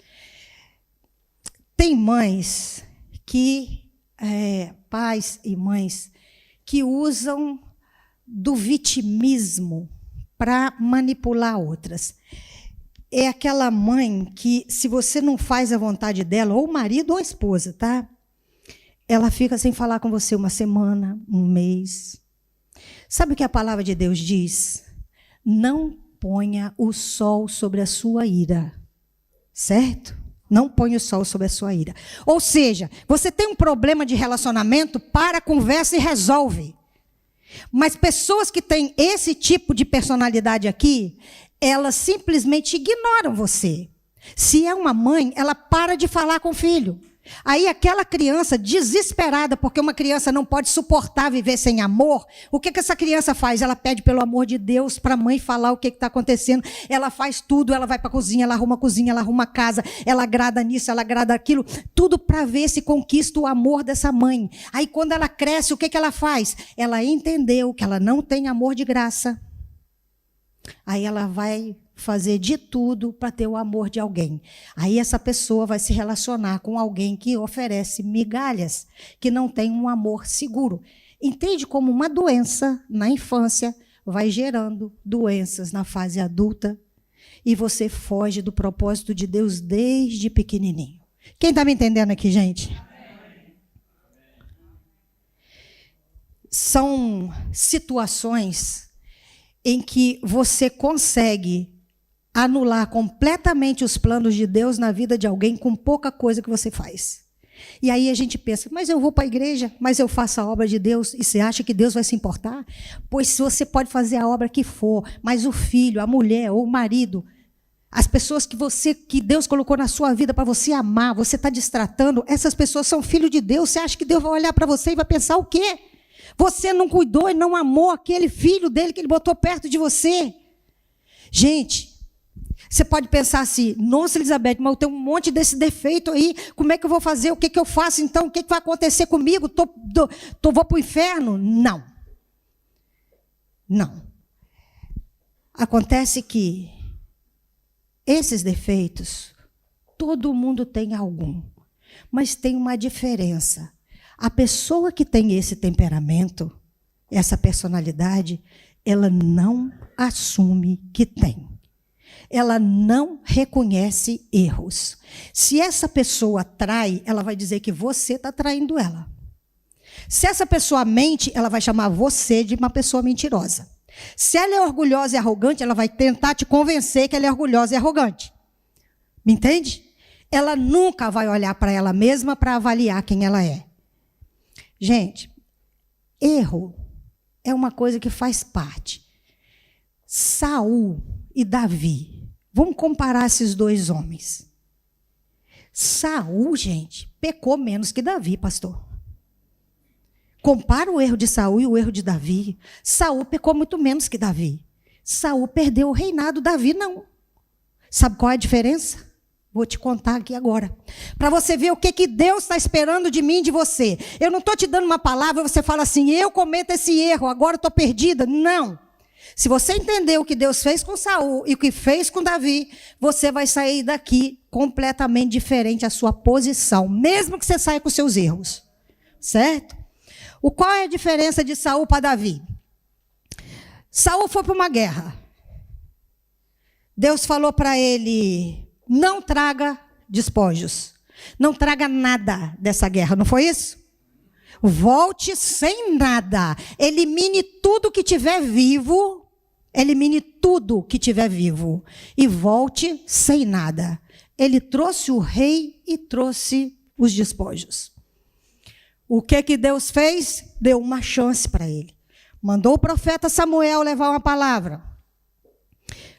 Tem mães pais e mães, que usam do vitimismo para manipular outras. É aquela mãe que, se você não faz a vontade dela, ou o marido ou a esposa, tá? Ela fica sem falar com você uma semana, um mês. Sabe o que a palavra de Deus diz? Não ponha o sol sobre a sua ira. Certo? Não ponha o sol sobre a sua ira. Ou seja, você tem um problema de relacionamento, para, conversa e resolve. Mas pessoas que têm esse tipo de personalidade aqui, elas simplesmente ignoram você. Se é uma mãe, ela para de falar com o filho. Aí aquela criança desesperada, porque uma criança não pode suportar viver sem amor, o que essa criança faz? Ela pede pelo amor de Deus para a mãe falar o que está acontecendo. Ela faz tudo, ela vai para a cozinha, ela arruma a casa, ela agrada nisso, ela agrada aquilo, tudo para ver se conquista o amor dessa mãe. Aí quando ela cresce, o que ela faz? Ela entendeu que ela não tem amor de graça. Aí ela vai fazer de tudo para ter o amor de alguém. Aí essa pessoa vai se relacionar com alguém que oferece migalhas, que não tem um amor seguro. Entende como uma doença na infância vai gerando doenças na fase adulta e você foge do propósito de Deus desde pequenininho. Quem está me entendendo aqui, gente? São situações em que você consegue anular completamente os planos de Deus na vida de alguém com pouca coisa que você faz. E aí a gente pensa, mas eu vou para a igreja, mas eu faço a obra de Deus, e você acha que Deus vai se importar? Pois se você pode fazer a obra que for, mas o filho, a mulher ou o marido, as pessoas que Deus colocou na sua vida para você amar, você está destratando, essas pessoas são filhos de Deus, você acha que Deus vai olhar para você e vai pensar o quê? Você não cuidou e não amou aquele filho dele que ele botou perto de você. Gente, você pode pensar assim, nossa, Elizabeth, mas eu tenho um monte desse defeito aí, como é que eu vou fazer? O que eu faço então? O que vai acontecer comigo? Vou para o inferno? Não. Não. Acontece que esses defeitos, todo mundo tem algum, mas tem uma diferença. A pessoa que tem esse temperamento, essa personalidade, ela não assume que tem. Ela não reconhece erros. Se essa pessoa trai, ela vai dizer que você está traindo ela. Se essa pessoa mente, ela vai chamar você de uma pessoa mentirosa. Se ela é orgulhosa e arrogante, ela vai tentar te convencer que ela é orgulhosa e arrogante. Me entende? Ela nunca vai olhar para ela mesma para avaliar quem ela é. Gente, erro é uma coisa que faz parte. Saul e Davi. Vamos comparar esses dois homens. Saul, gente, pecou menos que Davi, pastor. Compara o erro de Saul e o erro de Davi. Saul pecou muito menos que Davi. Saul perdeu o reinado, Davi não. Sabe qual é a diferença? Vou te contar aqui agora. Para você ver o que Deus está esperando de mim e de você. Eu não estou te dando uma palavra e você fala assim, eu cometo esse erro, agora estou perdida. Não. Se você entender o que Deus fez com Saul e o que fez com Davi, você vai sair daqui completamente diferente a sua posição, mesmo que você saia com seus erros. Certo? Qual é a diferença de Saul para Davi? Saul foi para uma guerra. Deus falou para ele, não traga despojos. Não traga nada dessa guerra, não foi isso? Volte sem nada. Elimine tudo que tiver vivo. Elimine tudo que tiver vivo. E volte sem nada. Ele trouxe o rei e trouxe os despojos. O que Deus fez? Deu uma chance para ele. Mandou o profeta Samuel levar uma palavra.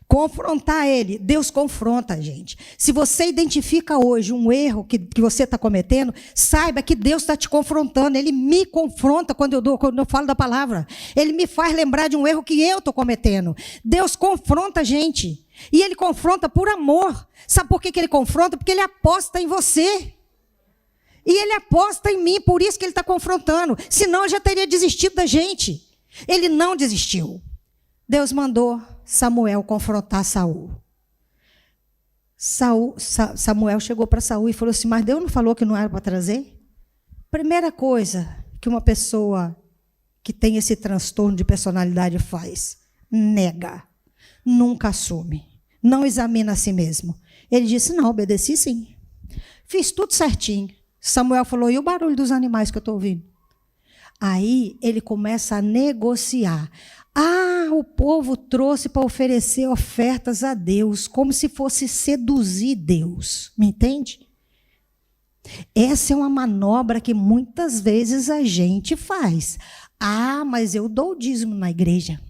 Confrontar ele. Deus confronta, gente. Se você identifica hoje um erro que você está cometendo, saiba que Deus está te confrontando. Ele me confronta quando eu falo da palavra. Ele me faz lembrar de um erro que eu estou cometendo. Deus confronta a gente. E ele confronta por amor. Sabe por que ele confronta? Porque ele aposta em você. E ele aposta em mim, por isso que ele está confrontando. Senão ele já teria desistido da gente. Ele não desistiu. Deus mandou Samuel confrontar Saul. Samuel chegou para Saul e falou assim, mas Deus não falou que não era para trazer? Primeira coisa que uma pessoa que tem esse transtorno de personalidade faz, nega, nunca assume, não examina a si mesmo. Ele disse, não, obedeci sim, fiz tudo certinho. Samuel falou, e o barulho dos animais que eu estou ouvindo? Aí ele começa a negociar. O povo trouxe para oferecer ofertas a Deus, como se fosse seduzir Deus. Me entende? Essa é uma manobra que muitas vezes a gente faz. Mas eu dou o dízimo na igreja.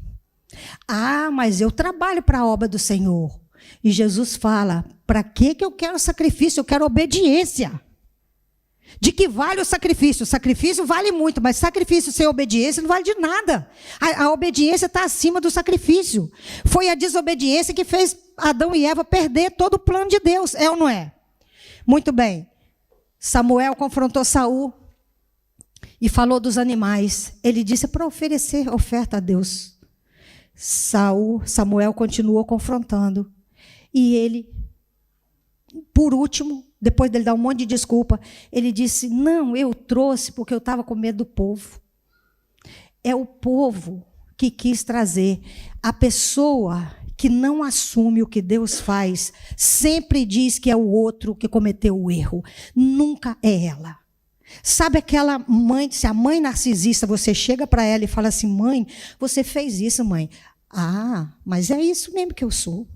Mas eu trabalho para a obra do Senhor. E Jesus fala, para que eu quero sacrifício? Eu quero obediência. De que vale o sacrifício? O sacrifício vale muito, mas sacrifício sem obediência não vale de nada. A obediência está acima do sacrifício. Foi a desobediência que fez Adão e Eva perder todo o plano de Deus. É ou não é? Muito bem. Samuel confrontou Saul e falou dos animais. Ele disse para oferecer oferta a Deus. Samuel continuou confrontando. E ele, por último, depois dele dar um monte de desculpa, ele disse, não, eu trouxe porque eu estava com medo do povo. É o povo que quis trazer. A pessoa que não assume o que Deus faz, sempre diz que é o outro que cometeu o erro. Nunca é ela. Sabe aquela mãe, se a mãe narcisista, você chega para ela e fala assim, mãe, você fez isso, mãe. Mas é isso mesmo que eu sou.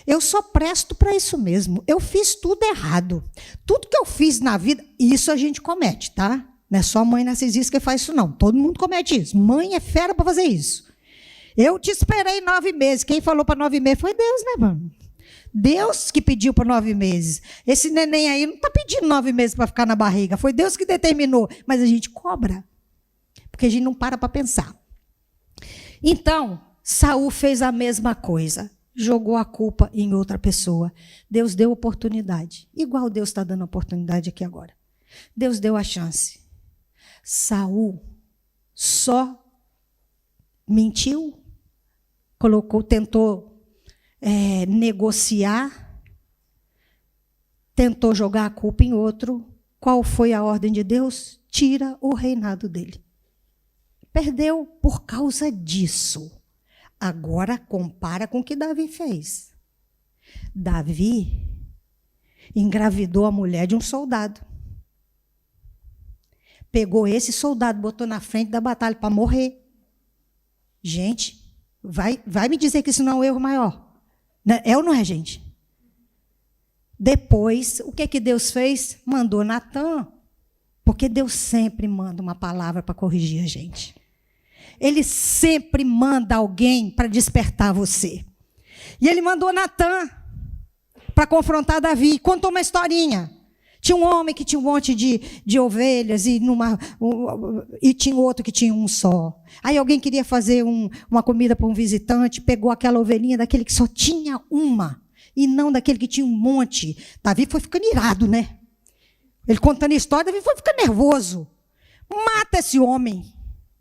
Eu só presto para isso mesmo. Eu fiz tudo errado. Tudo que eu fiz na vida, isso a gente comete, tá? Não é só a mãe narcisista que faz isso, não. Todo mundo comete isso. Mãe é fera para fazer isso. Eu te esperei 9 meses. Quem falou para 9 meses foi Deus, né, mano? Deus que pediu para 9 meses. Esse neném aí não está pedindo 9 meses para ficar na barriga. Foi Deus que determinou. Mas a gente cobra. Porque a gente não para pensar. Então, Saul fez a mesma coisa. Jogou a culpa em outra pessoa. Deus deu oportunidade. Igual Deus está dando oportunidade aqui agora. Deus deu a chance. Saul só mentiu, tentou negociar, tentou jogar a culpa em outro. Qual foi a ordem de Deus? Tira o reinado dele. Perdeu por causa disso. Agora compara com o que Davi fez. Davi engravidou a mulher de um soldado. Pegou esse soldado, botou na frente da batalha para morrer. Gente, vai me dizer que isso não é um erro maior. É ou não é, gente? Depois, o que Deus fez? Mandou Natan. Porque Deus sempre manda uma palavra para corrigir a gente. Ele sempre manda alguém para despertar você. E ele mandou Natan para confrontar Davi. Contou uma historinha. Tinha um homem que tinha um monte de ovelhas e tinha outro que tinha um só. Aí alguém queria fazer uma comida para um visitante, pegou aquela ovelhinha daquele que só tinha uma e não daquele que tinha um monte. Davi foi ficando irado, né? Ele contando a história, Davi foi ficando nervoso. Mata esse homem.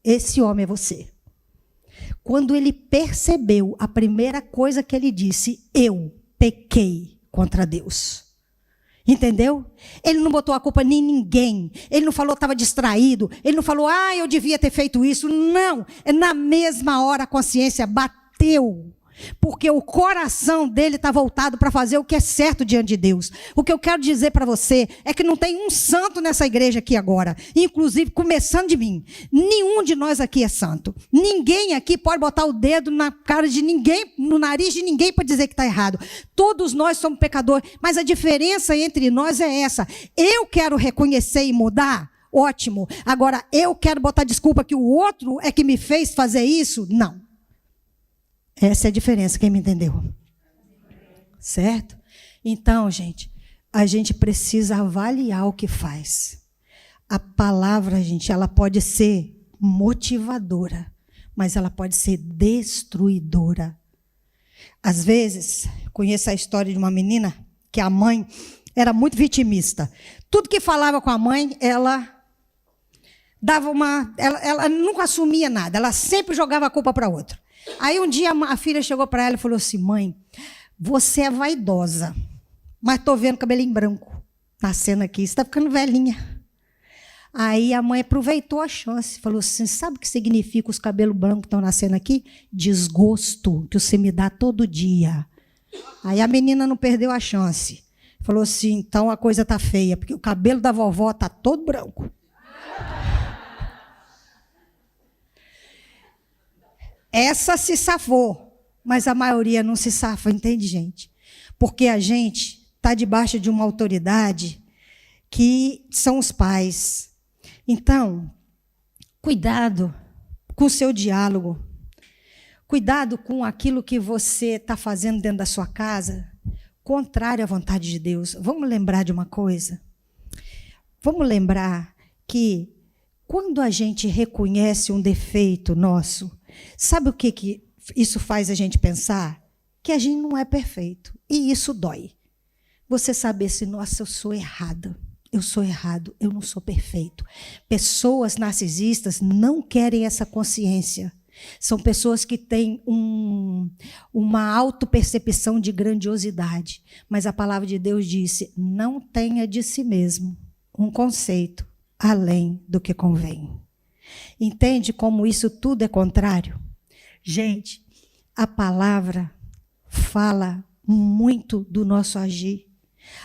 Esse homem é você. Quando ele percebeu, a primeira coisa que ele disse, eu pequei contra Deus. Entendeu? Ele não botou a culpa em ninguém. Ele não falou que estava distraído. Ele não falou, eu devia ter feito isso. Não. Na mesma hora a consciência bateu. Porque o coração dele está voltado para fazer o que é certo diante de Deus. O que eu quero dizer para você é que não tem um santo nessa igreja aqui agora. Inclusive, começando de mim. Nenhum de nós aqui é santo. Ninguém aqui pode botar o dedo na cara de ninguém, no nariz de ninguém para dizer que está errado. Todos nós somos pecadores. Mas a diferença entre nós é essa. Eu quero reconhecer e mudar. Ótimo. Agora, eu quero botar desculpa que o outro é que me fez fazer isso? Não. Essa é a diferença, quem me entendeu? certo? Então, gente, a gente precisa avaliar o que faz. A palavra, gente, ela pode ser motivadora, mas ela pode ser destruidora. Às vezes, conheço a história de uma menina que a mãe era muito vitimista. Tudo que falava com a mãe, ela dava ela nunca assumia nada, ela sempre jogava a culpa para outra. Aí um dia a filha chegou para ela e falou assim: mãe, você é vaidosa, mas estou vendo cabelinho branco nascendo aqui, você está ficando velhinha. Aí a mãe aproveitou a chance, falou assim: sabe o que significa os cabelos brancos que estão nascendo aqui? Desgosto, que você me dá todo dia. Aí a menina não perdeu a chance. Falou assim: então a coisa está feia, porque o cabelo da vovó está todo branco. Essa se safou, mas a maioria não se safa, entende, gente? Porque a gente está debaixo de uma autoridade que são os pais. Então, cuidado com o seu diálogo. Cuidado com aquilo que você está fazendo dentro da sua casa, contrário à vontade de Deus. Vamos lembrar de uma coisa? Vamos lembrar que quando a gente reconhece um defeito nosso, sabe o que isso faz a gente pensar? Que a gente não é perfeito. E isso dói. Você saber se, nossa, eu sou errada. Eu sou errado, eu não sou perfeito. Pessoas narcisistas não querem essa consciência. São pessoas que têm uma autopercepção de grandiosidade. Mas a palavra de Deus disse: não tenha de si mesmo um conceito além do que convém. Entende como isso tudo é contrário? Gente, a palavra fala muito do nosso agir.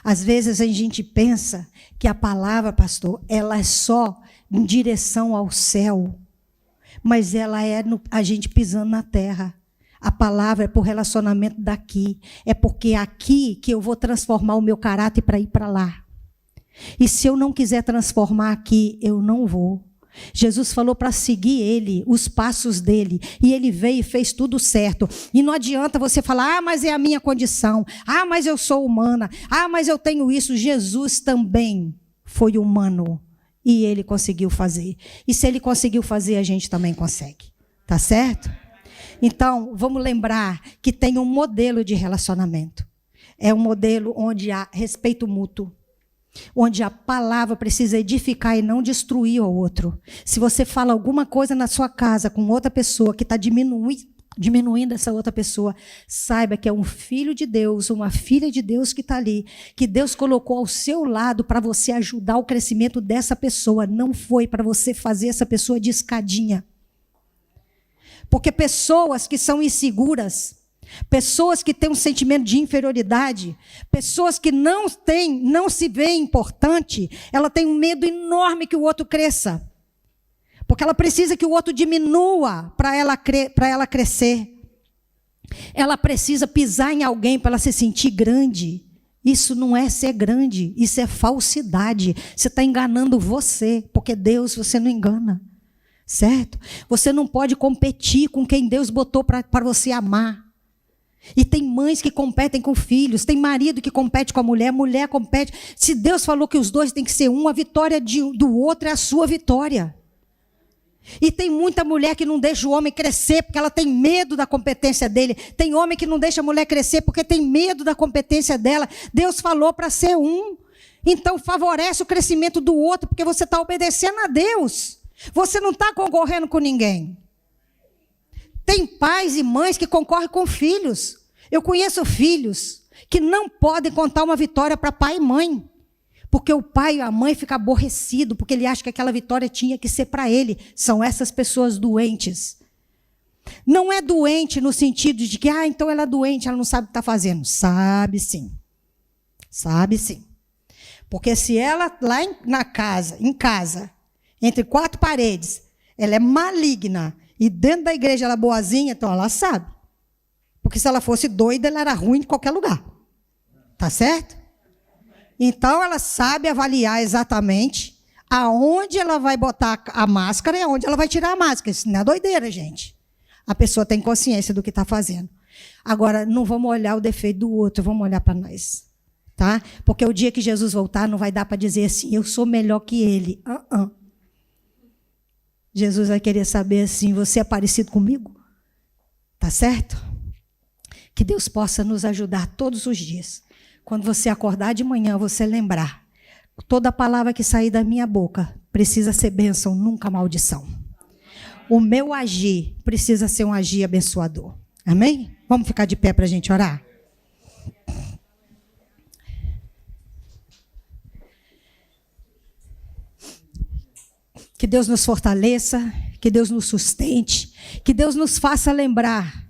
Às vezes a gente pensa que a palavra, pastor, ela é só em direção ao céu, mas ela é a gente pisando na terra. A palavra é por relacionamento daqui. É porque é aqui que eu vou transformar o meu caráter para ir para lá. E se eu não quiser transformar aqui, eu não vou. Jesus falou para seguir ele, os passos dele, e ele veio e fez tudo certo. E não adianta você falar: ah, mas é a minha condição, ah, mas eu sou humana, ah, mas eu tenho isso. Jesus também foi humano e ele conseguiu fazer. E se ele conseguiu fazer, a gente também consegue. Tá certo? Então, vamos lembrar que tem um modelo de relacionamento. É um modelo onde há respeito mútuo, onde a palavra precisa edificar e não destruir o outro. Se você fala alguma coisa na sua casa com outra pessoa que está diminuindo essa outra pessoa, saiba que é um filho de Deus, uma filha de Deus que está ali, que Deus colocou ao seu lado para você ajudar o crescimento dessa pessoa. Não foi para você fazer essa pessoa de escadinha. Porque pessoas que são inseguras, pessoas que têm um sentimento de inferioridade, pessoas que não se veem importante, ela tem um medo enorme que o outro cresça. Porque ela precisa que o outro diminua para ela crescer. Ela precisa pisar em alguém para ela se sentir grande. Isso não é ser grande, isso é falsidade. Você está enganando você, porque Deus você não engana. Certo? Você não pode competir com quem Deus botou para você amar. E tem mães que competem com filhos, tem marido que compete com a mulher compete. Se Deus falou que os dois têm que ser um, a vitória do outro é a sua vitória. E tem muita mulher que não deixa o homem crescer porque ela tem medo da competência dele. Tem homem que não deixa a mulher crescer porque tem medo da competência dela. Deus falou para ser um. Então favorece o crescimento do outro, porque você está obedecendo a Deus. Você não está concorrendo com ninguém. Tem pais e mães que concorrem com filhos. Eu conheço filhos que não podem contar uma vitória para pai e mãe. Porque o pai e a mãe ficam aborrecidos, porque ele acha que aquela vitória tinha que ser para ele. São essas pessoas doentes. Não é doente no sentido de que, então ela é doente, ela não sabe o que está fazendo. Sabe sim. Sabe sim. Porque se ela lá em casa, entre quatro paredes, ela é maligna, e dentro da igreja ela é boazinha, então ela sabe. Porque se ela fosse doida, ela era ruim em qualquer lugar. Tá certo? Então ela sabe avaliar exatamente aonde ela vai botar a máscara e aonde ela vai tirar a máscara. Isso não é doideira, gente. A pessoa tem consciência do que está fazendo. Agora, não vamos olhar o defeito do outro, vamos olhar para nós. Tá? Porque o dia que Jesus voltar, não vai dar para dizer assim, eu sou melhor que ele. Jesus vai querer saber assim, você é parecido comigo? Tá certo? Que Deus possa nos ajudar todos os dias. Quando você acordar de manhã, você lembrar, toda palavra que sair da minha boca precisa ser bênção, nunca maldição. O meu agir precisa ser um agir abençoador. Amém? Vamos ficar de pé para a gente orar? Que Deus nos fortaleça, que Deus nos sustente, que Deus nos faça lembrar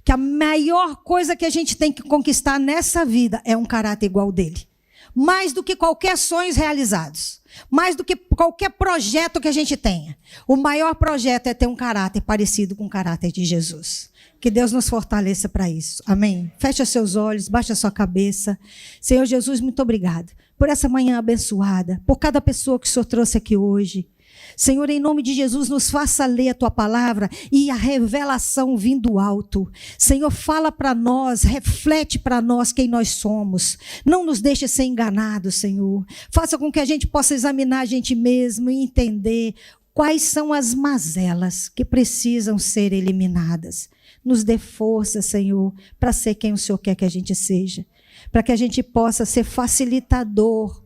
que a maior coisa que a gente tem que conquistar nessa vida é um caráter igual dele. Mais do que qualquer sonho realizados, mais do que qualquer projeto que a gente tenha. O maior projeto é ter um caráter parecido com o caráter de Jesus. Que Deus nos fortaleça para isso. Amém? Feche seus olhos, baixe a sua cabeça. Senhor Jesus, muito obrigada por essa manhã abençoada, por cada pessoa que o Senhor trouxe aqui hoje. Senhor, em nome de Jesus, nos faça ler a Tua palavra e a revelação vindo alto. Senhor, fala para nós, reflete para nós quem nós somos. Não nos deixe ser enganados, Senhor. Faça com que a gente possa examinar a gente mesmo e entender quais são as mazelas que precisam ser eliminadas. Nos dê força, Senhor, para ser quem o Senhor quer que a gente seja. Para que a gente possa ser facilitador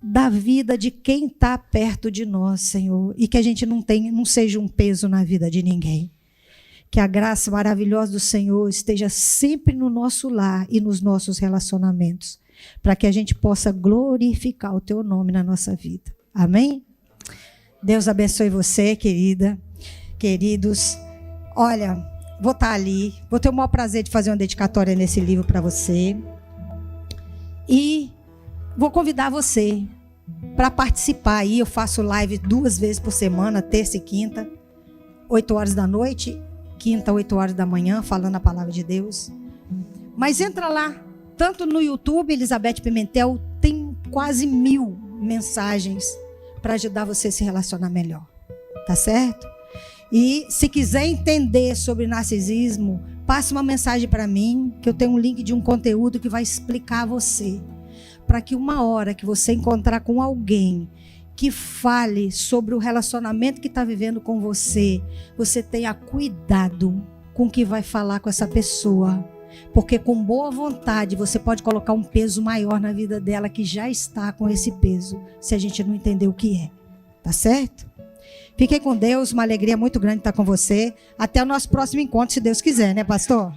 da vida de quem está perto de nós, Senhor, e que a gente não seja um peso na vida de ninguém. Que a graça maravilhosa do Senhor esteja sempre no nosso lar e nos nossos relacionamentos, para que a gente possa glorificar o Teu nome na nossa vida. Amém? Deus abençoe você, querida, queridos. Olha, vou estar ali, vou ter o maior prazer de fazer uma dedicatória nesse livro para você. E vou convidar você para participar aí. Eu faço live 2 vezes por semana, terça e quinta, 8 horas da noite, quinta, 8 horas da manhã, falando a palavra de Deus. Mas entra lá, tanto no YouTube, Elizabeth Pimentel, tem quase 1000 mensagens para ajudar você a se relacionar melhor. Tá certo? E se quiser entender sobre narcisismo, passe uma mensagem para mim, que eu tenho um link de um conteúdo que vai explicar a você. Para que uma hora que você encontrar com alguém que fale sobre o relacionamento que está vivendo com você, você tenha cuidado com o que vai falar com essa pessoa. Porque com boa vontade você pode colocar um peso maior na vida dela que já está com esse peso, se a gente não entender o que é. Tá certo? Fiquem com Deus, uma alegria muito grande estar com você. Até o nosso próximo encontro, se Deus quiser, né, pastor?